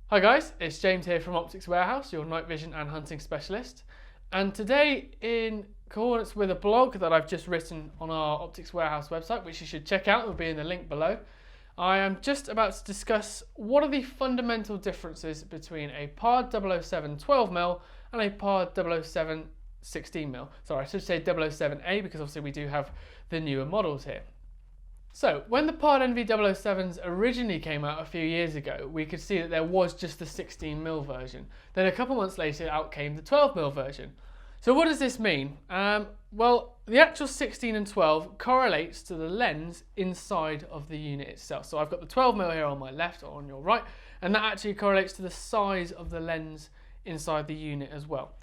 Hi guys, it's James here from Optics Warehouse, your night vision and hunting specialist. And today, in accordance with a blog that I've just written on our Optics Warehouse website, which you should check out, it will be in the link below, I am just about to discuss what are the fundamental differences between a Pard 007 12mm and a Pard 007 16mm. Sorry, I should say 007A because obviously we do have the newer models here. So, when the Pard NV007s originally came out a few years ago, we could see that there was just the 16mm version. Then a couple months later, out came the 12mm version. So what does this mean? Well, the actual 16 and 12 correlates to the lens inside of the unit itself. So I've got the 12mm here on my left or on your right, and that actually correlates to the size of the lens inside the unit as well.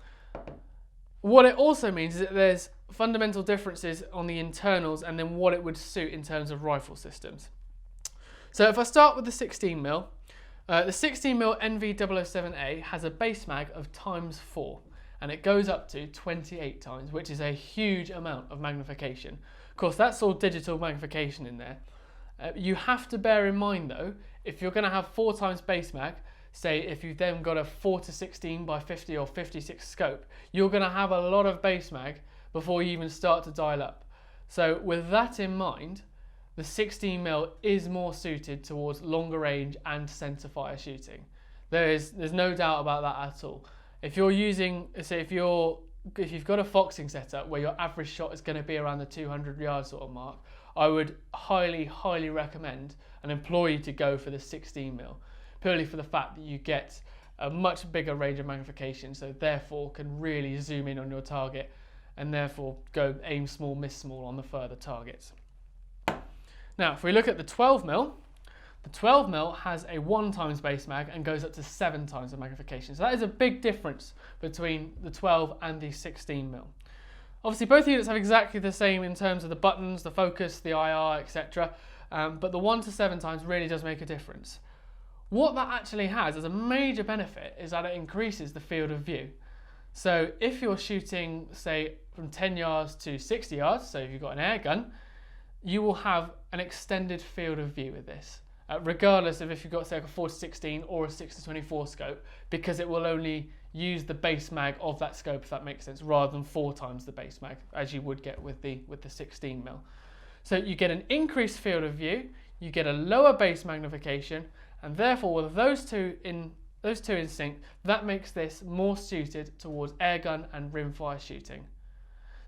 What it also means is that there's fundamental differences on the internals and then what it would suit in terms of rifle systems. So if I start with the 16mm, the 16mm NV007A has a base mag of ×4 and it goes up to 28 times, which is a huge amount of magnification. Of course, that's all digital magnification in there. You have to bear in mind though, if you're going to have 4 times base mag, say if you've then got a 4-16 by 50 or 56 scope, you're going to have a lot of base mag before you even start to dial up. So with that in mind, the 16mm is more suited towards longer range and centre fire shooting. There's no doubt about that at all. If you're using, say if you've got a foxing setup where your average shot is going to be around the 200 yard sort of mark, I would highly recommend and implore you to go for the 16mm. Purely for the fact that you get a much bigger range of magnification, so therefore can really zoom in on your target and therefore go aim small, miss small on the further targets. Now, if we look at the 12mm, the 12mm has a 1 times base mag and goes up to 7 times the magnification. So that is a big difference between the 12 and the 16mm. Obviously, both units have exactly the same in terms of the buttons, the focus, the IR, etc. But the 1 to 7 times really does make a difference. What that actually has as a major benefit is that it increases the field of view. So if you're shooting, say, from 10 yards to 60 yards, so if you've got an air gun, you will have an extended field of view with this, regardless of if you've got, say, like a 4-16 or a 6-24 scope, because it will only use the base mag of that scope, if that makes sense, rather than 4 times the base mag, as you would get with the 16mm. So you get an increased field of view, you get a lower base magnification, and therefore with those two in sync, that makes this more suited towards airgun and rimfire shooting.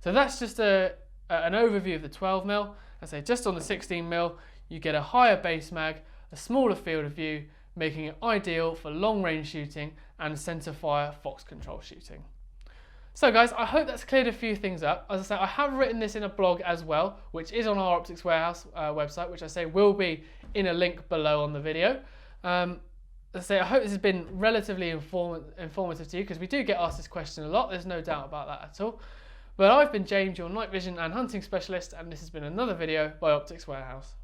So that's just an overview of the 12mm. I say just on the 16mm, you get a higher base mag, a smaller field of view, making it ideal for long range shooting and centre fire fox control shooting. So guys, I hope that's cleared a few things up. As I say, I have written this in a blog as well, which is on our Optics Warehouse website, which I say will be in a link below on the video. As I say, I hope this has been relatively informative to you, because we do get asked this question a lot, there's no doubt about that at all. But I've been James, your night vision and hunting specialist, and this has been another video by Optics Warehouse.